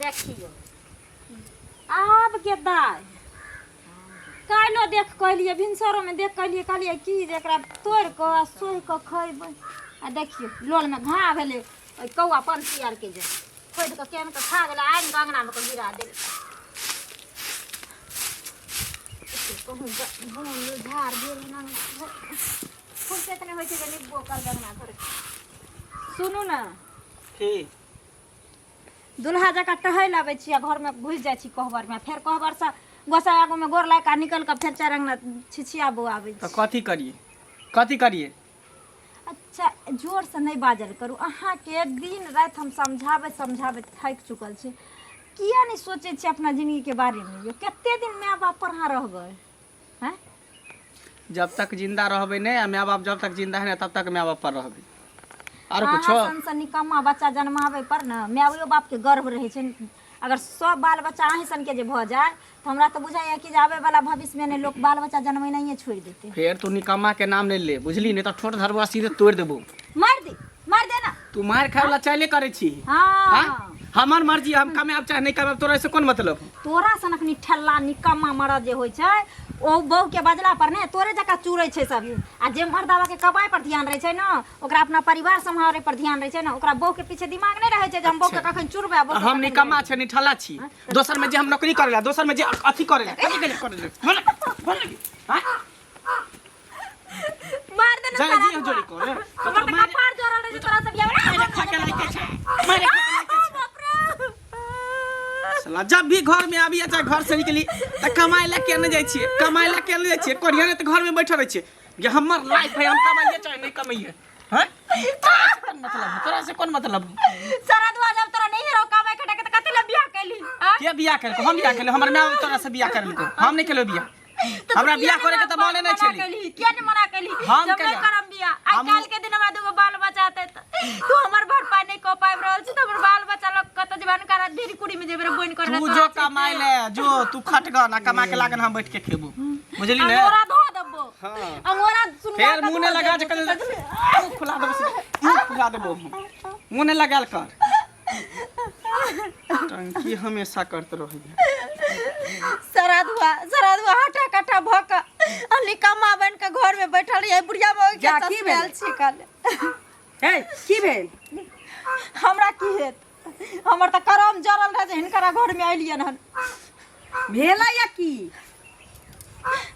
देखियो आब के दाय कालो देख कहलिए भिनसरो में देख कहलिए कहलिए की जे एकरा तोड़ के सोहि के खइबै आ देखियो लोल में घा भेले ओइ कौआ पंछी आर के जे खोद के केन के खा गेलै आइ गंगना में के गिरा देल कहूँ झाड़ गेल ना फूल केतने होइ छै जे निब्बो कर गंगना करे सुनू ना ठीक दुल्हा जका टहल आबै छी घर में घुस जाइ छी कहबर में फेर कहबर से गोसा आगू में गोर लाग निकल के फेर चार अंगना छिछियाबो आबै तो कथी करिए अच्छा जोर से नहीं बाजल करू अहाँ के दिन रात हम समझाबे थक चुकल छी किया नहीं सोचे छी अपना जिंदगी के बारे में यो कते दिन माय बाप पर हां रह गए हैं जब तक जिंदा रहबे नहीं आ माय बाप जब तक जिंदा है तब तक माय बाप पर रहबे और कुछो सन निकम्मा बच्चा जन्मावे पर ना मायो बाप के गर्व रहे छै अगर सब बाल बच्चा अहीं सन के जे भ जाए तो हमरा तो बुझाइए कि आवे वाला भविष्य में ने लोग बाल बच्चा जन्मैनाइए छोड़ देते फिर तू निकम्मा के नाम नहीं ले बुझली नहीं तो ठोट धरवा सीधे तोड़ देबो मार दे ना तू मार खाए वाला चाले करे छी हां हमार मर्जी हम कमाब चाहे नहीं कमाब तोरा से कोन मतलब तोरा सनक नि ठल्ला निकम्मा मरद जे होय छै ओ बहू के बजला पर ने तोरे जका चूरै छै सब आ जे मर्दावा के कमाई पर ध्यान रहे छै ना ओकरा अपना परिवार संभाले पर ध्यान रहे छै ना ओकरा बहू के पीछे दिमाग नहीं रहे छै जे हम बहू के कखन चुरबे हम निकम्मा छै नि ठल्ला छी दोसर में जे हम नौकरी करेला दोसर में जे अथी करेला बोल हां मार दे ना जी जोड़ी को रे हमर त कपार जोरल रहे तोरा सब मारे खा के लाइके छै मारे साला जब भी घर में आबी चाहे घर से निकली त कमाई ला के न जाय छिए कोरिया ने त घर में बैठल रह छिए ये हमर लाइफ है हम कमाइए चाहे नहीं कमाइए हैं तोरा से कोन मतलब सरदवा जब तोरा नहीं रहो कमाई खटा के त कते ला बियाह कैली के बियाह करको हम बियाह करले हमर माय तोरा से बियाह करलको हम नहीं केलो बियाह हमरा बियाह करे के त माने नहीं छली के ने मना कैली हम जब नहीं करम बियाह आज काल के दिन हमरा दुगो बाल बच्चा आते तू हमर भरपाई नहीं को पाइब रहल छी त हमर बाल बच्चा लोग कत जीवन कर ढेरी कुड़ी में जेबरे बोइन कर तू जो कमाई ले जो तू खट ग ना कमा के लागन हम बैठ के खेबो बुझली ने अंगोरा धो देबो हां अंगोरा सुन फिर मुंह ने लगा जे कल मुंह खुला देबो मुंह खुला देबो मुंह ने लगाल कर टंकी हमेशा करते रहिए सरदवा हटा कटा भक अली कमा बन के घर में बैठल रही बुढ़िया में के की भेल छी कल हे की भेल हमरा की हेत हमर त करम जरल रहे जे हिनकरा घर में आइलियन हन भेला या की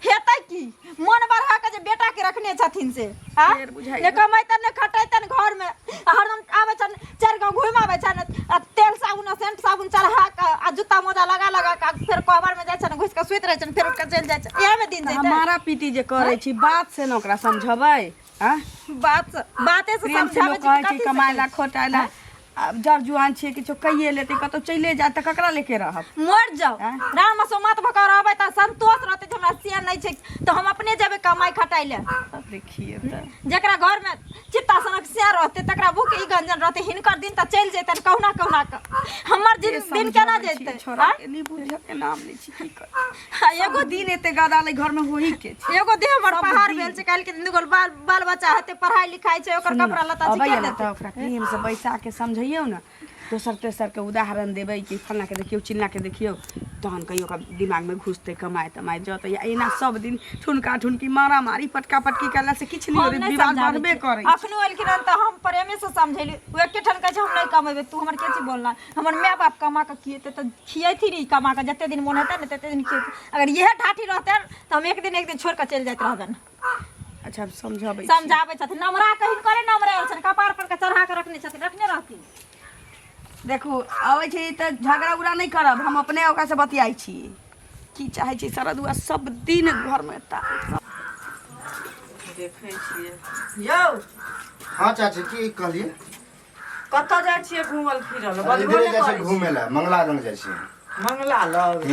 हेतै की मन बढ़ा के जे बेटा के रखने छथिन से हां ने कमाइतन ने खटैतन घर में हरदम आबै छन चार गांव घुमाबै छन तेल साबुन सेंट साबुन चढ़ा के आ जूता मोजा लगा के फिर कवर में जाय छन घुस के सुइत रहै छन फिर उठ के चल जाय छन एहे में दिन जैते हमारा पीटी जे करे छी बात से न ओकरा समझबै हां बाते से समझाबै छी कमाइला खोटाइला जब जुआन छे किछो कहिए लेते कतो चले जा त ककरा लेके रहब मर जाओ राम सो मत भका रहबै त संतोष रहते जे हमरा सिया नहीं छै तो हम अपने जेबे कमाई खटाइ ले देखिए त जकरा घर में चित्ता सनक सिया रहते तकरा भूख ई गंजन रहते हिनकर दिन त चल जेतन कहना का हमर दिन केना जेते छोरा के नहीं बुझ के नाम ले छी की कर एगो दिन एते गादा ले घर में होई के एगो देह हमर पहाड़ भेल छै काल के दिन बाल बच्चा हते पढ़ाई लिखाई छै ओकर कपड़ा लत्ता छै के देते ओकरा प्रेम से बैसा के समझ ना दोसर तेसर के उदाहरण देबै कि फलना के देखियो चिल्ला के देखियो तहन कहियो का दिमाग में घुसते कमाए तमाए जत एना सब दिन ठुनका ठुनकी मारा मारी पटका पटकी करला से किछ नहीं होरे विवाद बढ़बे करे अखनो एलखिन त हम प्रेमे से समझैली ओ एके ठन कह हम नहीं कमेबे तू हमर के छी बोलना हमर माय बाप कमा के खिएते त खिएथी नहीं कमा के जते दिन मन हेते न तते दिन खिएते अगर यह ठाठी रहते त हम एक दिन छोड़ के चल जात रहबन अच्छा समझाबै छथिन नमरा कहिन करे नमरा छन कपार पर के चढ़ा के रखने रहती देखो आवे छै त झगड़ा उड़ा नहीं करब हम अपने ओका से बतियाई छी की चाहे छी सरदुआ सब दिन घर में ता देखे छिए यौ हां चाची की कहलिए कत जाय छिए घुमल फिरल बलबो जाय छै घुमे ला मंगला रंग जाय छै मंगला लग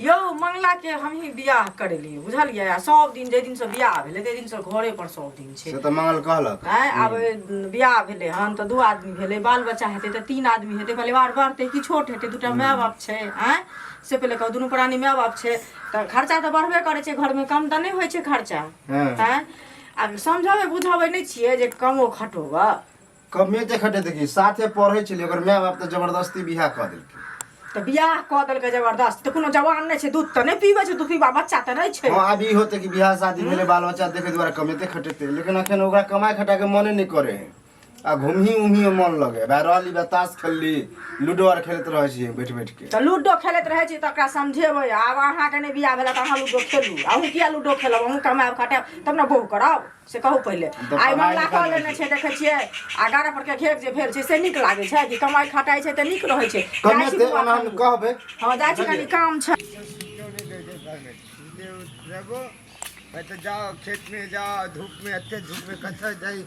यौ मंगला के हम ही बियाह करेलिए बुझलिए आ सब दिन जे दिन से बियाह भेले ते दिन से घरे पर सब दिन छै से त मंगल कहलक हैं अब बियाह भेले हन त दो आदमी भेले बाल बच्चा हेते त तीन आदमी हेते परिवार बढ़ते कि छोट हेते दुटा माय बाप छै हैं से पहले कह दुनु प्राणी माय बाप छै त खर्चा त बढ़बे करे छै घर में कम त नहीं होय छै खर्चा हैं अब समझावे बुझावे नहीं छिए जे कमो खटोबा कमे ते खटे देखी साथे पढ़ै छली ओकर माय बाप त जबरदस्ती बियाह क देलकै तो बियाह कऽ देलकै जबरदस्त, तो कोनो जवान नहीं छै, दूध तो नहीं पीबे छै, दूध पीबा बच्चा तो नहीं छै। हाँ अभी होते कि बियाह शादी भेले बाल बच्चा देखे दुआरे कमेते खटेते, लेकिन अखन ओकरा कमाई खटा के मने नहीं करे है। आ घूमही उमही में मन लगे, रहली ताश खेलली, लूडो आर खेलत रहे छियै बैठ बैठ के। तो लूडो खेलत रहे छी तो ओकरा समझेबै, आब अहाँ के नहीं बियाह भेला तो अहाँ लूडो खेलू, अहूँ किया लूडो खेलब, अहूँ कमाएब खटाएब तब ने बहू करब, से कहू पहिले। आइ मामला कऽ लेने छै देखे छियै, आ गाड़ा पर के घेक जे भेल छै से नीक लागे छै कि कमाई खटाई छै तऽ नीक रहै छै। कमेते हम कहबे हाँ जाइ छी कनी काम छै। तो जाओ खेत में जाओ, धूप में अत्ते धूप में कथा जाई,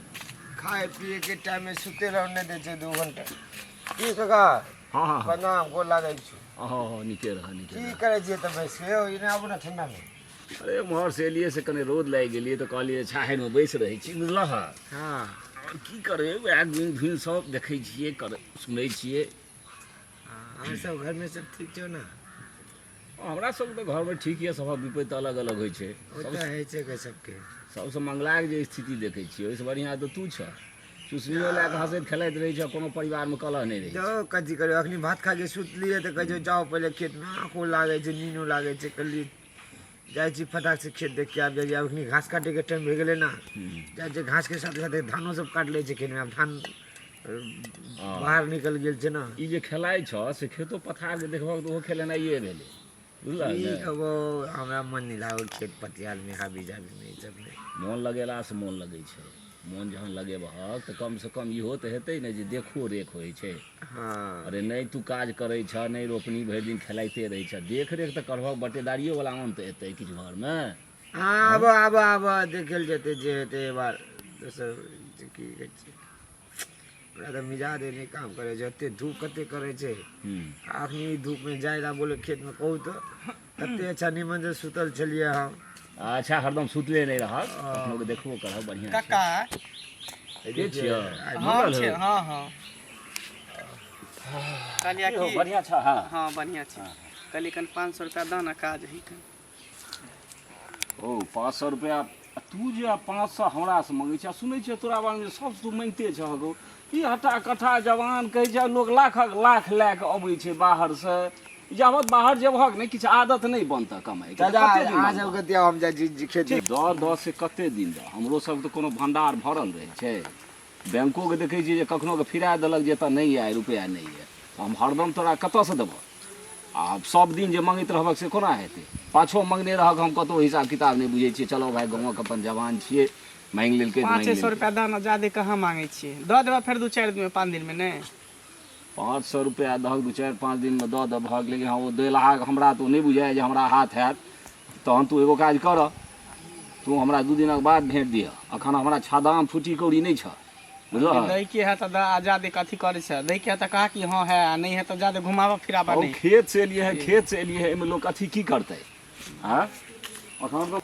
खाए पिए के टाइम में सुते रहने दे छे 2 घंटा। की काका हाँ हाँ प्रणाम को लागै छी। हाँ निके रह की करे छियै तऽ बैस के इने आबू ना ठंडा में। अरे मोहर से एलिए से कने रोद लागि गेलिए तो कहलिए छाहरि में बैस रहै छी, बुझलह। हाँ की करे वएह घुमि फिर सब देखै छियै, सुनै छियै। अहाँ सब घर में सब ठीक छौ ना? हमरा सब तो घर में ठीक है, सबक विपत्ति अलग अलग होइ छै। ओतऽ है छै के सबके सबसे मंगलाके जे स्थिति देखै छियै ओहिसँ बढ़िआँ तऽ तू छ। चुसनियो लए कऽ हँसैत खेलैत रहै छ, कोनो परिवारमे कलह नहीं रहै छै। जाओ कथी करे, अखनी भात खा के सुतलिए तऽ कहै छौ जाओ पहिले खेत में, आँखो लागै छै नीनो लागै छै, कहली जाइ छी फटाक से खेत देख के आब जाइए। अखनी घास काटे के टाइम भए गेलै ना, जाइ छै घास के साथे साथे धानो सब काट लै छै खेत में। अब धान बाहर निकल गेल छै ना। ई जे खेलाइ छ से खेतो पथार के देखबक तऽ ओहो खेलेनाइए भेलै, बुझलह ई ने। अब हमरा मन नहीं लागल खेत पतियार में हाबी जाबी में, ई सब में मोन लगेलासँ मोन लगै छै। मोन जहन लगेबहक तऽ कमसँ कम इहो तऽ हेतै ने जे देखो रेख होइ छै। हाँ अरे नहीं तू काज करे छ, नहीं रोपनी भरि दिन खेलाइते रहे छ, देख रेख तऽ करबह। बटेदारियो वाला आम तऽ एतै किछु घरमे। हाँ अब देखल जेतै जे हेतै ए बार। दोसर की कहै छै, हमरा तऽ मिजाज नहीं काम करे छै, एते धूप कते करे छै। अखनी धूप में जाय ला बोले खेत में कहू तो कते अच्छा निमन से सुतल छलिए हम। अच्छा हरदम सुतले नहीं रहत, कखनो के देखबो करब बढ़िया छै। काका के छियो? हम छै। हाँ हाँ कहलिया की हो, कि बढ़िया छ? हाँ हाँ बढ़िया छै। कहलिए कन 500 रुपया दाना काज है कन। ओ 500 रुपया तू जे 500 हमरा से मंगै छ, सुनै छियै तोरा बारे में सब तू मांगते छ गो। ई हटा कथा जवान कहै छै लोग लाखक लाख लए के अबै छै बाहर से। जाबत बाहर जेबहक ने किछु आदत नहीं बनता कमाई के। आज हम कते हम जा जी खेत में दस से कते दिन द हमरो सब तो कोनो भंडार भरल रहे छै। बैंको के देखै छियै जे कखनो के फिरा देलक जे एतऽ नहीं आए रुपया नहीं है, हम हरदम तोरा कतऽ से देबह? आ सब दिन जे मंगैत रहबक से कोना हेतै? पाछो मंगने रहक हम कतौ हिसाब किताब नहीं बुझै छियै। चलो भाई गाँवक अपन जवान छियै, मांगि लेलकै 500 रुपया दाना ज्यादा कहाँ मांगे छियै, दऽ देबा फेर 2-4 दिन में 5 दिन में नहीं। 500 रुपया दहक 2-4-5 दिन में दऽ देबहक, लेकिन हाँ वो देलहा हमरा तो नहीं बुझाय जे हमरा हाथ हैत। तहन तू एगो काज कर, तू हमरा 2 दिनक बाद भेंट दिअ। अखन हमरा छादाम फूटी कौड़ी नहीं छ, बुझलह। दै के है तो ज्यादा कथी करे छै, दै के है तो कहा कि हाँ है, नहीं है तो ज्यादा घुमावा फिरावा नहीं। खेत से एलिए है, खेत से एलिए है, एहिमे लोग कथी की करतै? हाँ अखन तो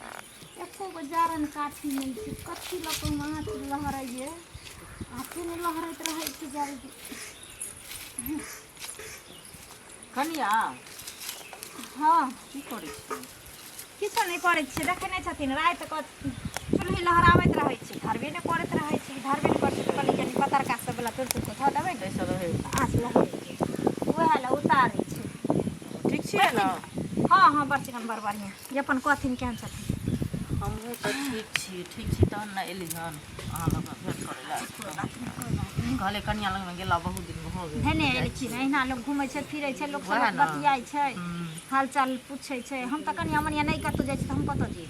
एको गो जारन काठी नहीं छै, कथी लऽ कऽ माछ लहराइए, हाथे में लहरैत रहै छै जारी। कनिया हाँ की करे छी? किछो नहीं करै छियै, देखै नहि छथिन राति कऽ चूल्ही लहराबैत रहै छै, धरबे नहि करैत रहै छै, धरबे नहि करै छै तऽ कहलियै कनि पतरका सब बला तोड़ि कऽ धऽ देबै ने, कैसे रहे आँच लहरै छै, उएह लए उतारै छै। ठीक छियै ना? हाँ हाँ बड़ चिकन बड़ बढ़िआँ। जे अपन कहथिन केहन छथिन? हमहूँ तऽ ठीक छी तहन ने एली हन अहाँ लग भेंट करै लए। कहले कनिया लग में गेला बहुत दिन भऽ गेल। हेने एलै छी ने, अहिना लोग घूमै छै फिरै छै, लोग वएह सब ने। बतियाइ छै, हाल चाल पूछै छै। हम तऽ कनिया मनिया नहीं कतौ जाइ छी तऽ हम कतऽ जेबै?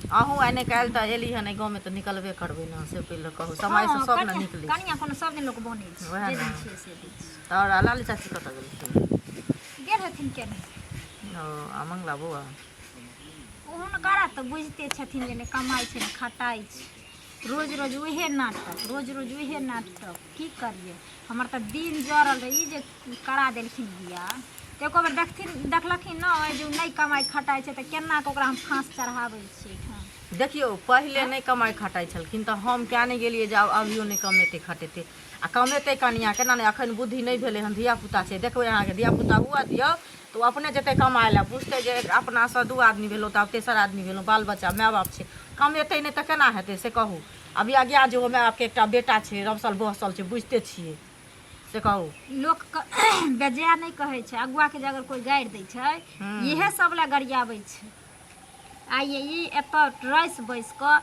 अहूँ आइ नहि काल्हि तऽ एली हन गाँव में तऽ निकलबे करबै ना, से पहिले कहू। समय से सब ने निकलै छै। कनिया कोनो सब दिन लोग बनै छै, वएह जे ने। दिन छियै से दिन। और लाली चाची कतऽ गेलखिन? गेल हथिन के नहीं? आ मंगला बौआ हुनकरा तऽ बुझिते छथिन जे ने कमाइ छै ने खटाइ छै, रोज रोज उहे नाटक, रोज रोज उहे नाटक। की करिए, हमर तऽ दिन जरल रही जे करा देलखिन बियाह। तऽ एको बेर देखलखिन न जे नहीं कमाइ खटाइ छै तऽ केना कऽ ओकरा हम फाँस चढ़ाबै छियै। देखियो पहिले नहीं कमाई खटाई छलखिन तऽ हम क्या नहीं गेलिए जे आब अभियो नहीं कमेते खटेते। आ कमेते कनिया केना नहीं, अखन बुद्धि नहीं भेले हन, धियापुता छै, देखबै अहाँके धियापुता हुआ दियौ तो अपने जते कमाए ला बुझते जे अपना से 2 आदमी भेलो तऽ तेसर आदमी भेलो, बाल बच्चा माय बाप छै, कमेते नहीं तऽ केना हेतै से कहू। अभी आज्ञा जो माय बापके एकटा बेटा छै, रमसल बहसल छै, बुझते छियै से कहू लोक बेजाय नहीं कहै छै, अगुआ के जे अगर कोई गाड़ि दै छै इहे सब ला गरियाबै छै। आइए ई एतऽ रैस बैस कऽ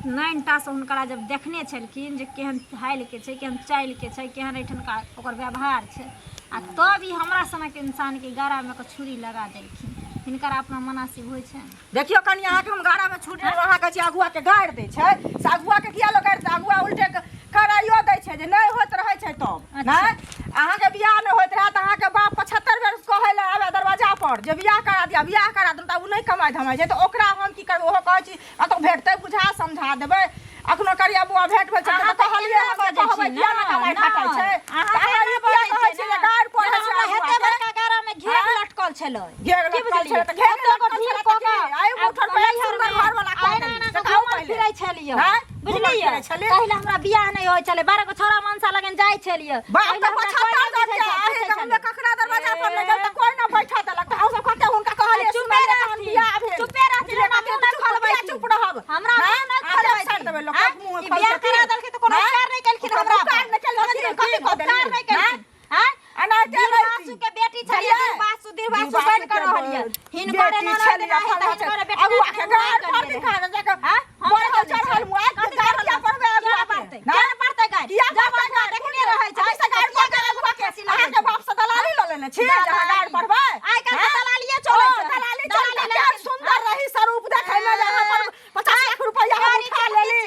9टा से हुनकरा जब देखने छलखिन जे केहन हालिके छै, केहन चालिके छै, केहन एहिठनका ओकर व्यवहार छै, आ तब ई हमरा सनक इंसानके गारामे के छुरी लगा देलखिन। हिनकर अपना मनासिब होइ छै। देखियो कनि अहाँके हम गाड़ामे छूट अहाँके छी अगुआके गाड़ि दै छै से अगुआके किया लोग गाड़ि दै? अगुआ उल्टे कराइयो दै छै जे नहि होइत रहै छै तब नहि अहाँके बियाह नहि होइत रहै तऽ अहाँके बाप 75 बेर कहै लए आबे दरवाजा पर जे बियाह करा दिया, बियाह करा देब तऽ उ नहि कमाइ धमाइ छै तऽ ओकरा हम की करबै? ओहो कहै छी कतौ भेटतै बुझा समझा देबै। अखनो करिया बुआ भेट भेल छै तऽ कहलिए कहबै किया नहि कमाइ खटाइ छै? अहाँ ई किया कहै छी जे गाड़ि पड़ै छै? हेते बड़का गारा में घेर लटकल छलै, घेर लटकल छै तऽ घेर लटकल छै तऽ आइ उठल पे सुंदर घर वाला फिरै छलियै, बुझलियै? पहिले हमरा बियाह नहि होइ छलै, 12 गो छोरा मनसा लगन जाइ छलियै। बाप के पछाड़ दे के आहे हमरा कखरा दरवाजा पर ले गेल त कोई ना बैठा देलक त हम सब कते हुनका कहलिए चुपे रह बियाह भेल, चुपे रह जे बात न खोलबै, चुप रहब हमरा न खोलबै छाड़ देबै लोक मुंह खोल बियाह करा देलकै त कोनो कार नहीं केलखिन, हमरा कार नहीं केलखिन, कथि क देलखिन? कार नहीं केलखिन। हां अनाते बासु के बेटी छलिए, बासु बैठ कर रहलिए हिनकर न छलिए हिनकर बेटी अगुआ के गाड़ पर दिखा दे के बड़ के चढ़ल मुआ के गाड़िया पर अगुआ पड़तै केन पड़तै गाड़ी जब गाड़ देखने रहै छै से गाड़िया के अगुआ के अहाँ के बाप से दलाली ल लेने छी जहाँ गाड़ पड़बै आइ काल दलालिए चलै छै, दलाली चलै सुंदर रही स्वरूप देखै में जहाँ पर 50 लाख रुपया उठा लेली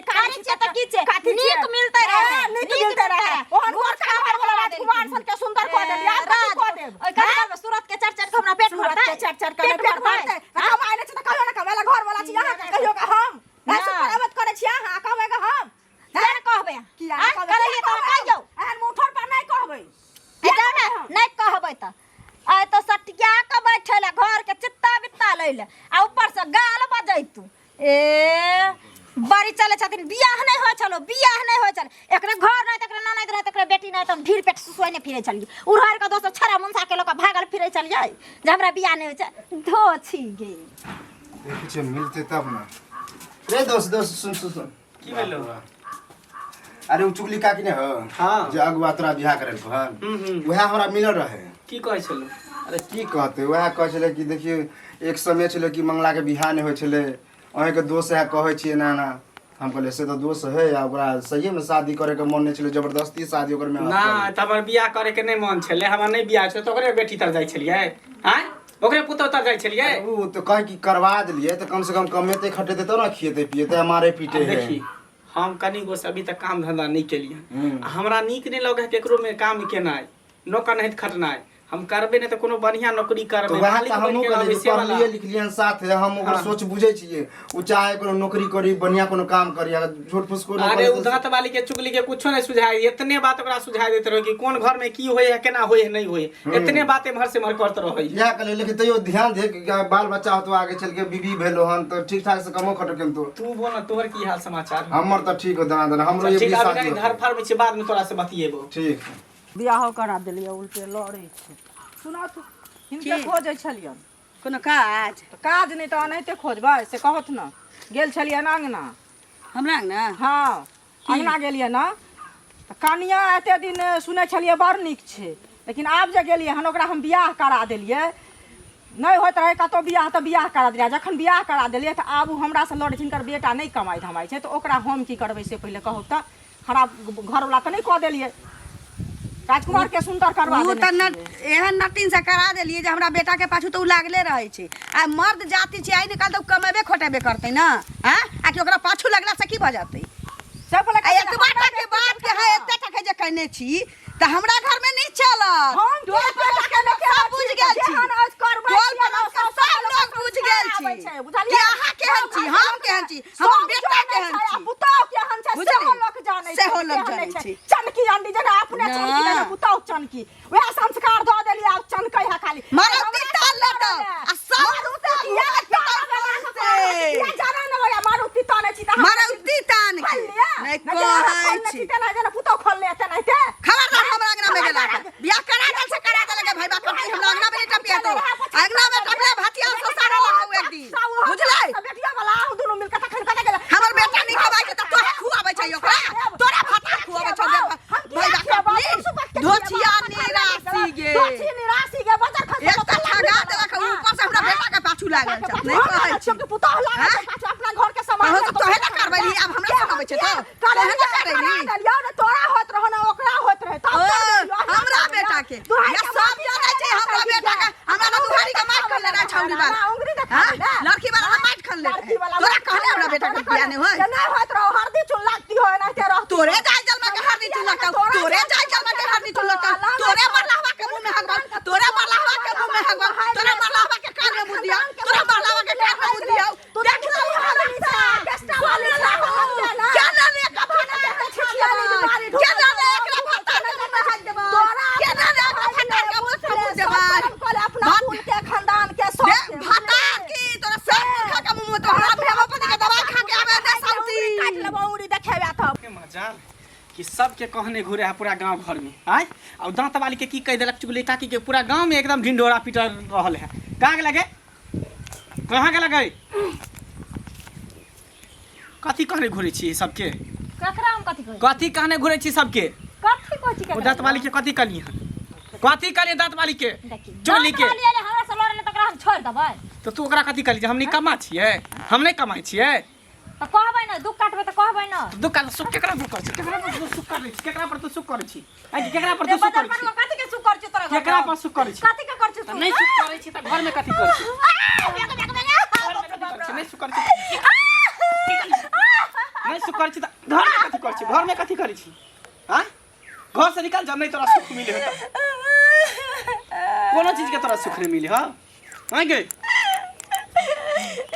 कारी छै त की छै नीक मिलते रहे, नीक मिलते रहे ओहन गोरखा घर वाला राजकुमार सन के सुंदर क देली आ क देब ओइ घर में सूरत के चर हमरा पेट भरतै, चर के पेट भरतै कमाइ नै छै त कहियो ना कमाइला घर वाला छी अहाँ कहियो का हम नै सुपरवत करे छी अहाँ कहबै का हम नै कहबै किया करलिए त कहियो एहन मुठर पर नै कहबै नहीं कहबै त आइ तो सटिया के बैठले घर के चित्ता बित्ता लैले आ ऊपर से गाल बजैतू ए बड़ी चले छथिन बियाह नहीं होय छलो, बियाह नहीं होय छल एकरे घर नहीं तकरे ननद रहे तकरे बेटी नहीं त ढीर पेट सुसोय ने फिरे चलिए उड़हर के दोस्त छरा मुंसा के लोग भागल फिरे चलिए जे हमरा बियाह नहीं होय छ धो छी गे कुछ मिलते तब ना रे दोस्त सुन की भेलो? अरे उ चुगली का कि ने हो हां जे अगुआ तोरा बियाह करल को हन वह हमरा मिलल रहे की कहै छलो? अरे की कहते वह कहै छले कि देखिए एक समय छले कि मंगला के बियाह नहीं होय छले अहे के दोस्त है कहै छिए ना ना हम कहले से तो दोस्त है या ओकरा सही में शादी करे के मन नहीं छले जबरदस्ती शादी ओकर में ना त हमर बियाह करे के नहीं मन छले, हमरा नहीं बियाह छ त ओकरे बेटी तर जाय छलिए हैं ओकरे पुतो तर जाय छलिए उ तो कह कि करवा देलिए तो कम से कम कमेते खटेते तो ना खिएते पिएते हमारे पीटे है। देखी हम कनी गो अभी तक काम धंधा नहीं केलिए, हमरा नीक नहीं लगे केकरो में काम केनाय नौकर नहीं खटनाय, हम करबे नहीं तो कोनो बढ़िया नौकरी करबे तो वह हमहु कहलिए पढ़लिए लिखलिए साथ है हम ओकर सोच बुझे छिए उ चाहे कोनो नौकरी करी बढ़िया कोनो काम करी अगर झूठ फूस कोनो अरे उ दांत वाली के चुगली के कुछो नहीं सुझाई, इतने बात ओकरा सुझाई देत रहो कि कोन घर में की होय है केना होय है नहीं होय, इतने बातें भर से भर करत रहो। या कहले लेकिन तइयो ध्यान दे कि बाल बच्चा हो तो आगे चल के बीबी भेलो हन तो ठीक ठाक से कमो खटो केन तो तू बोल ना तोहर की हाल समाचार? हमर तो ठीक हो दाना हमरो ये ठीक भी है घर फर में बाद में तोरा से बतिएबो। ठीक बियाह करा देलिए उल्टे लड़ै छै सुना तू हिनके खोजै छलियन कोनो काज काज नहीं तो अनैते खोजबै से कहत न गेल छलियन अंगना हमरा ना हाँ अंगना गेलिए ना त कनिया एते दिन सुनै छलिए बड़ नीक छै लेकिन आब जे गेलिए हन ओकरा हम बियाह करा देलिए नहीं होत रहे कतो बियाह त बियाह करा दिया जखन बियाह करा देलिए त आब हमरा से लड़ जिनकर बेटा नहीं कमाई धमाई छै तो ओकरा हम की करबै से पहले कहू त खराब घर वाला त नहीं कह देलिए राजकुमार के सुंदर करवा उ देने त एहन नटिन से करा देलिए जे हमरा बेटा के पाछू तो उ लागले रहे छै आ मर्द जाति छै आई निकाल तो कमेबे खोटेबे करते ना हां आ कि ओकरा पाछू लगला से की भ जातै सब बोले एक बाटा के बाप के है एते टके जे कहने छी त हमरा घर में नहीं चलत हम तो बेटा के लेके सब बुझ गेल छी जेहन आज करबै टोल पर सब लोग बुझ गेल छी कि अहाँ केहन छी हम केहन छी हमर बेटा केहन छी पुताव केहन छै बुझलियै? सेहो लोक जानै छै सेहो लोक जानै छै। चनकी अंडी जेना अपने चनकी देने पुताव चनकी वएह संस्कार द देलिए आब चनकै है खाली मारुति ताल ले त आ सब या जाना न होया मारुति ताने छी त मारुति तान के नहीं कहै छी तेना जेना पुताव खोल ले तेना के खबरदार हमरा अंगना में गेला बियाह करा दल से करा देलके भाई बाप हम अंगना में टपिया तो अंगना में टपले भातिया से सारा लगौ एक दिन बुझलै बेटिया वाला दुनु मिलके तखन कटा गेला हमर बेटा नहीं खवाई छै त तोरा खुआबै छै ओकरा तोरा भाता खुआबै छै बड़ी निराशी के बच्चा खा एक त ठगा देलक ऊपर से हमरा बेटा के पाछू लागल छ नहीं कहै छी के पुतह लागे छै पाछू अपना घर के सामान तो तोहे ना करबैली अब हमरा सुनाबै छै तो तोहे ना करैली यार तोरा होत रहो ना ओकरा होत रहे तब हमरा बेटा के ये सब जानै छै हमरा बेटा के हमरा ना दुहारी के मार कर लेना छौरी वाला उंगली देखा लड़की वाला मार कर ले तोरा कहले हमरा बेटा के बियाह नहीं होय नहीं होत रहो हरदी चुन लागती हो ना तेरा तोरे जाय जल में के हरदी चुन लगता तोरे जाय जल में के हरदी चुन लगता तोरे मरलावा के मुंह में हगवा तोरे मरलावा के मुंह में हगवा तोरे मरलावा के कान में मुंह दिया तोरे मरलावा के कान में मुंह दिया तू देख ले हरदी सा बेस्टा वाले ना क्या ना ने कफन के छिछियाली बीमारी क्या ना ने एकरा फटा के में हाथ देबा क्या ना ने एकरा फटा के मुंह से मुंह देबा कोले अपना खून के खानदान के सब भाता की तोरा सब खा के मुंह में तो हाथ भेबो पति के दवा खा के आवे दे शांति काट लेबो उंगली देखेबा त के मजाल कि सबके कहने घुरे है पूरा गांव घर में आय और दांत वाली के की कह देलक चुगली काकी के पूरा गांव में एकदम ढिंढोरा पीटर रहल है कहाँ के लगे कहाँ के लगे कथी कहने घुरे छी सबके ककरा हम कथी कहै कथी कहने घुरे छी सबके कथी कहै छी ओ दांत वाली के कथी कहली है कथी कहली दांत वाली के चुगली के हमरा से लड़ले तकरा हम छोड़ देबै तो तू ओकरा कथी कहली हम नहीं कमा छियै हम नहीं कमाई छियै त कहबै न दुख काटबै त कहबै न दुख का सुख केकरा दुख कर छी केकरा पर सुख कर छी केकरा पर तो सुख कर छी आ केकरा पर तो सुख कर छी कथि के सुख कर छी तोरा केकरा पर सुख कर छी कथि के कर छी त नहीं सुख करे छी त घर में कथी कर छी नहीं सुख कर छी नहीं सुख कर छी त घर में कथी कर छी घर में कथी करे छी हां घर से निकल जब नहीं तोरा सुख मिले होता कोनो चीज के तोरा सुख नहीं मिले हां हां गे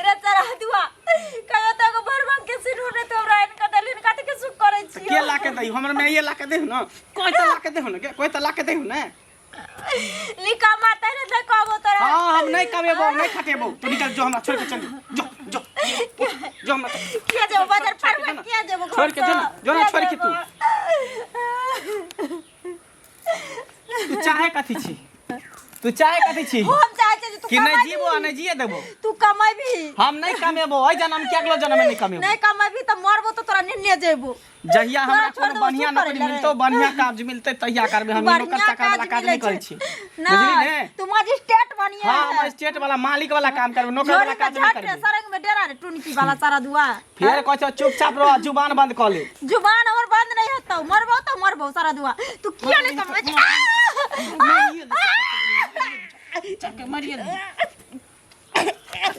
रे तोरा दुआ कयो त को भरभंग के सिर होने तो हमरा इनका दलिन कथि के सुख करे छी के ला के दई हमरा में ये ला के देहु न कोई त ला के देहु न कोई त ला के देहु न लिखा माता ने त कहबो तोरा हां हम नहीं कमेबो नहीं खटेबो तू निकल जो हमरा छोड़ के चल जो जो जो हमरा किया जेबो बाजार पर में किया जेबो छोड़ के जो ना छोड़ के तू चाहे कथी छी तू चाहे कथी छी हम चाहे छी तू कि नहीं जीबो आ नहीं जिए देबो तू कमाबी हम नहीं कमेबो ओइ जन्म के अगला जन्म में नहीं कमेबो नहीं कमाबी त मरबो त तोरा निन्ने जेबो जहिया हमरा छोड़ कोनो देबो, बढ़िया चुप कर नौकरी ले। मिलतो बढ़िया काम मिलते तहिया करबे हम नौकर चाकर वाला काम नहीं करै छी बुझली ने तू मजिस्ट्रेट बनिया हां हम स्टेट वाला मालिक वाला काम करबे नौकर वाला काम नहीं करबे सरंग में डेरा रे टुनकी वाला सारा दुआ फिर कहछो चुपचाप रह जुबान बंद कर ले जुबान हमर बंद नहीं होता मरबो तो मरबो सारा दुआ तू किया नहीं समझ चके मारिए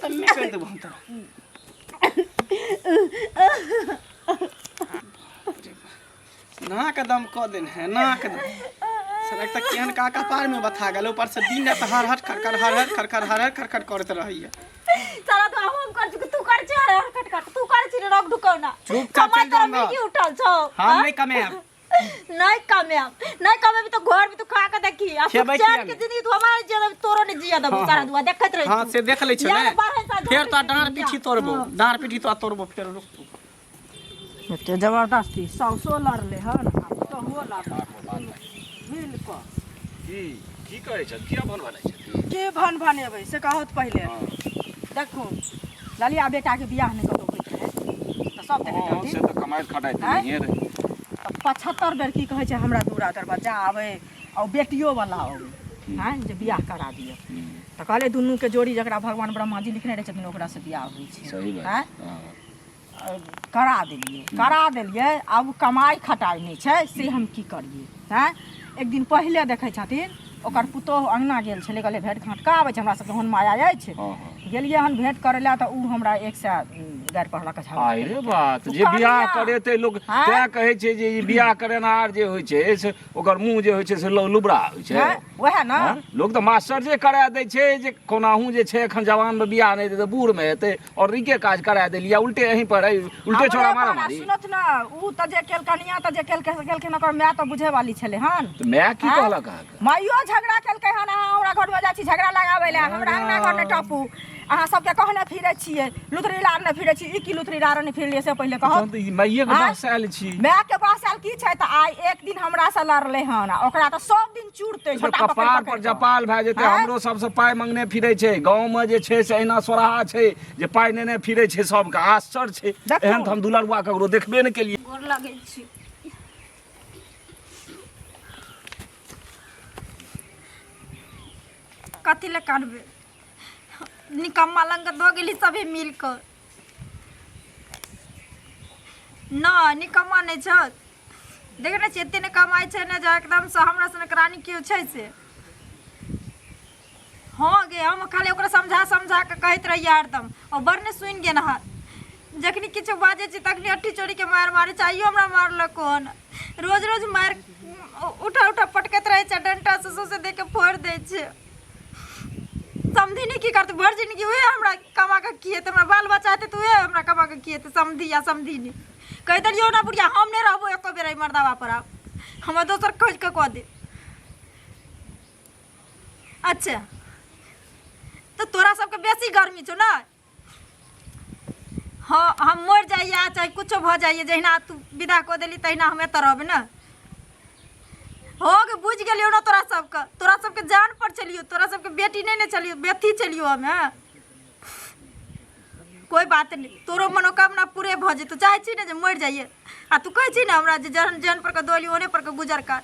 तो मैं कर देबो हम तो ना कदम क देन है ना कदम सड़क तक केहन काका पार में बथा गेल ऊपर से दिन रात हर हर खर करत रहिए सारा दुआ हम कर चुके तू कर छ हर कट तू कर छी रोक ढुकौना चुपचाप चल जाऊंगा की उठल छौ हम नहीं कमेब नहीं कमे भी तो घर में तो खा के देखी अब खेबै चैन किया के जिंदगी तो हमारे जन्म तोरो ने जिया दबो सारा दुआ देखत रही हां से देख ले छ यार ने बारह साल फिर तो डांर पीठी तोड़बो डांर पीठी तो तोड़बो फिर रुक एते जबरदस्ती सौसो लड़ले हन तो हो लड़ हिल को की करे छ किया बन वाला छ के भन भनेबै से कहत पहिले देखू ललिया बेटा के बियाह नहीं कतो होइत है तो सब देखे हां से तो कमाई खटाई नहीं रे 75 बेर की कहै छै हमरा दूरा दरवाजा आवे और बेटियो वाला आवे हैं जे बियाह करा दियो तो कहले दुनू के जोड़ी जकरा भगवान ब्रह्मा जी लिखने रहे छथिन ओकरा से बियाह होई छै सही बात हां करा देलिए अब कमाई खटाई नहीं छै से हम की करिए हैं एक दिन पहले देखै छथिन ओकर पुतोह अंगना गेल छलै कहले भेंट घाट का आबै छै हमरा सबके होन माया जाइ छै गेलिए हन भेंट करे ला तऽ उ हमरा 100 गार पढ़लक झगड़ा आई रे बात जे बियाह करे ते लोग ते कहै छै जे ई बियाह करेनार जे होय छै से ओकर मुंह जे होय छै से लुबड़ा होय छै ओहे ना लोग तो मास्टर जे करा दै छै जे कोनाहू जे छै एखन जवान में बियाह नहीं दे बूढ़ में हेतै और रीके काज करा देलिया उल्टे यहीं पर उल्टे छोड़ा मारा मारी सुनत ना उ त जे केलकनिया त जे केलखिन ओकर माय त बुझे वाली छले हन तो मैं की कहलक माइयो झगड़ा केलकै हन हमरा घर में जाइ छी झगड़ा लगाबै ले हमरा अंगना घर ने टपू अहाँ सबके कहने फिरे छियै लुतरी लार ने फिरे छी ई की लुतरी लार ने फिरलिए से पहिले कहो तो माइये के पास आयल छी मैं के पास आयल की छै त आइ एक दिन हमरा से लड़ले हन ओकरा त सब दिन चूड़ते छोटा कपार पर जपाल भए जेतै हमरो सबसे पाइ मांगने फिरै छै गांव में जे छै से एना सोराहा छै जे पाइ नेने फिरै छै सबके आश्चर्य छै एहन त हम दुलरवा ककरो देखबे ने केलिए गोर लागै छी कथी ले करबे निकम्मा लंग दो गेली सभी मिलकर ना निकम्मा नहीं छ देख ना एते ने कमाई छै ने जे एकदम से हमरा सने करानी क्यों छै से हाँ गे हम खाली ओकरा समझा के कहत रहिए हरदम और बड़ ने सुन गे ना जखनी किछु बाजे छी तखनी अट्ठी चोरी के मार मारे चाहिए हमरा मारल कोन रोज रोज मार उठा पटकत रहे छै डंटा से दे के फोड़ दे छै समझी नहीं की करते भर जिंदगी हुए हमरा कमा के किए तो हमरा बाल बच्चा हेते तो हमरा कमा के किए तो समझी या समझी नहीं कह दियो ना बुढ़िया हम नहीं रहबो एको बेर मर्दावा पर आब हम दोसर खोज के कह दे अच्छा तो तोरा सबके बेसी गर्मी छौ ना हाँ हम मर जाइए चाहे कुछो भ जाइए जहिना तू विदा कऽ देली तहिना हम एतऽ रहबै ना हो गे बुझ गेलियो ना तोरा सबके जान पर चलियो तोरा सबके बेटी नहीं चलियो बेटी चलियो हमे कोई बात नहीं तोरो मनोकामना पूरे भ जेतो चाहे छी ना जे मर जाइए आ तू कहै छी ना हमरा जे जन पर के दोली ओने पर के गुजर कर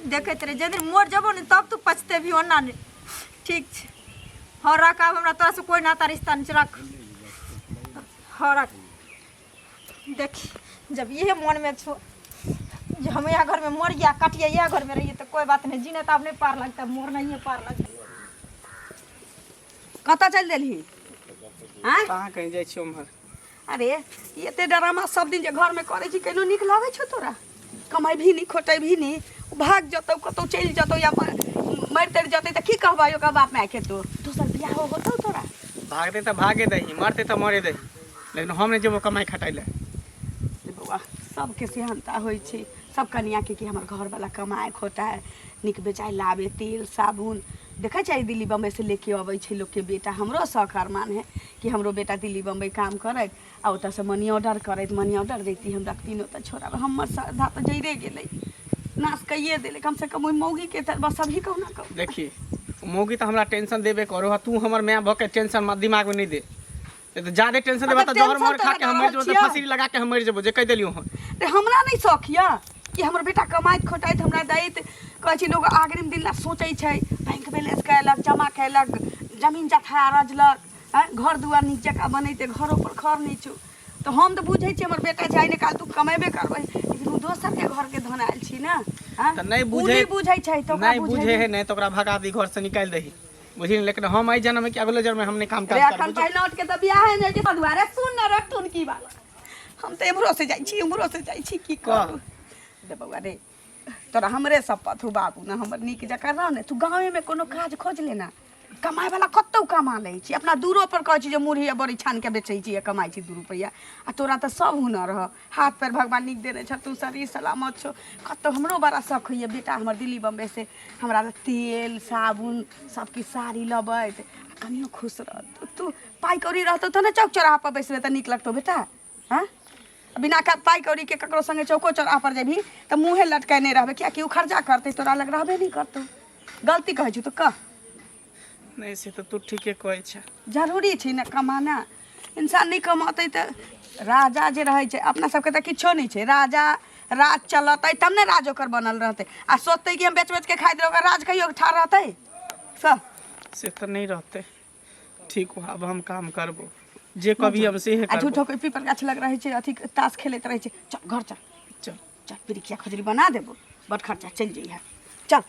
देखैत रहे जे दिन मर जबो ने तब तू पछतेबी ओना ने ठीक छै हाँ रख आब हमरा तोरा से कोई नाता रिश्ता नहीं रख हाँ रख देखी जब ये मन में छो जो हम यहाँ घर में मर गया कटिया यह घर में रहिए तो कोई बात नहीं जीने तो अब नहीं पार लगता मोर नहीं है पार लगता कतऽ चल देलही हाँ कहाँ कहीं जाइ छी उम्हर अरे एते ड्रामा सब दिन जे घर में करे छी केनो नीक लागे छौ तोरा कमाई भी नहीं खोटे भी नहीं भाग जतौ कतौ चल जतौ या मर तर जतै त की कहबै ओकर बाप माय के तो दोसर बियाह होतौ तोरा भागते तो भागे दही मरते तो मरे दही लेकिन हम नहीं जेबो कमाई खटाई ले बउआ सबके सेहनता होइ छै सब कनिया के कि हमर घर वाला कमाए खोटा है निक बेचाई लावे तेल साबुन देखै छै दिल्ली बम्बई से लेके अबै छै लोग के बेटा हमरो शौक अरमान है कि हमरो बेटा दिल्ली बम्बई काम करैत आ ओतऽ से मनी ऑर्डर करैत मनी ऑर्डर देती हम रखती ओतऽ छोड़ा हमर साधा तो जइरे गेलै नाश कइए देले कम से कम ओइ मौगी के त बस अभी कहू ना कहू देखी मौगी तो हमरा टेंशन देबे करो तू हमर माय भके टेंशन मत दिमाग में नहीं दे तो ज्यादा टेंशन देबा त जहर मोर खा के हम मर जेबो त फांसी लगा के हम मर जेबो जे कह देलियो हम रे हमरा नहीं शौक या कि हमर बेटा कमाइत खोटाइत हमरा दैत कहै छै लोग अग्रिम दिन ला सोचै छै बैंक बैलेंस कैलक जमा कैलक जमीन जथा रजलक घर दुआर नीक जका बनैते घरो पर खर नहीं छु तो हम तो बुझै छी हमर बेटा छै ने काल तू कमेबे करबै लेकिन उ दोसर के घर के धन आयल छी ना हां त नहीं बुझै छै तो नहीं बुझे है नहीं तो ओकरा भगा दी घर से निकाल दही बुझी लेकिन हम आई जन्म में कि अगले जन्म में हमने काम रे अखन पहले उठ के त बियाह है ने के दुआरे सुन न रख तुन की वाला हम त एमरो से जाइ छी उमरो से जाइ छी की करू रे बउआ रे तोरा हमरे सब पथु बाबू ना हमर नीक जका रह ने तू गांवे में कोनो काज खोज लेना कमाए वाला कतौ कमा लै छी अपना दूरो पर कहै छी जे मुरही बड़ी छान के बेचै छी कमाई छी 2 रुपया आ तोरा त सब हुनर रह हाथ पैर भगवान नीक देने छ तू शरीर सलामत छो कतौ हमरो बड़ा शौक होइए बेटा हमर दिल्ली बम्बई से हमरा तेल साबुन सबकी साड़ी लबैत कनियो खुश रह तू पाई कौड़ी रहतौ त न चौक चौराहा पर बैसबे त नीक लगतौ बेटा हां बिना का पाई कौड़ी के ककरो संगे चौको चौराहा पर जेबही त मुंहे लटकाने रहबे क्या कि उ खर्चा करते तोरा लग रहबे नहीं करतौ गलती कहै छी तो कह नहीं से तो तू ठीके कहै छ जरूरी छै न कमाना इंसान नहीं कमाते त राजा जे रहै छै अपना सबके त किछो नहीं छै राजा राज चलतै तब न राज ओकर बनल रहतै आ सोचतै कि हम बेच बेच के खाइ देबै ओकर राज कहियो ठाड़ रहतै सब से तो नहीं रहते ठीक हुआ अब हम काम करबो जे कभी हम से है आ झूठो कोई पीपर गाछ लग रहै छै अथी ताश खेलैत रहै छै चल घर चल चल चल पिरिकिया खजरी बना देबो बड़ खर्चा चल जइहा चल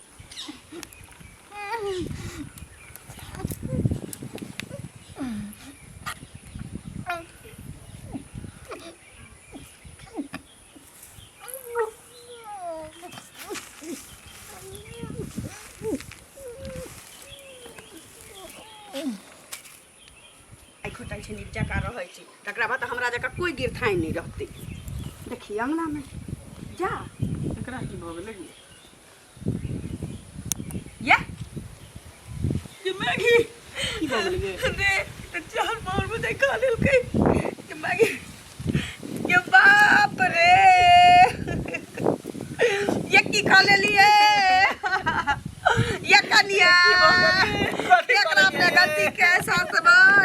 खोटाई छै नीक जका रहै छै तकरा बाद हमरा जका कोई गिरथाई नहीं रहतै देखी अंगना में जा एकरा की भ गेलै या कि मैगी की भ गेलै रे त चार बार में देखा लेलकै कि मैगी ये बाप रे ये की खा लेलिए ये कनिया एकरा अपने गलती के साथ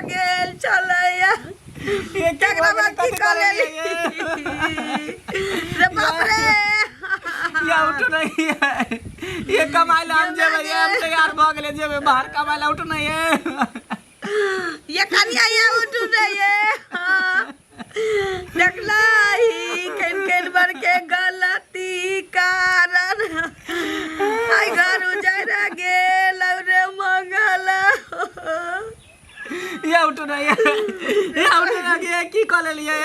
गेल चलैया एकरा बात की खा लेली रे बाप रे या उठो नहीं है ये कमाई ला हम जेबे हम तैयार भ गेले जेबे बाहर कमाई ला उठ नहीं है ये कनिया ये उठू नहीं है देखला ही केन बर के गलती कारण आई घर उजाड़ा गेल रे मंगल ये उठ नहीं है ये उठ नहीं है की कॉल लिए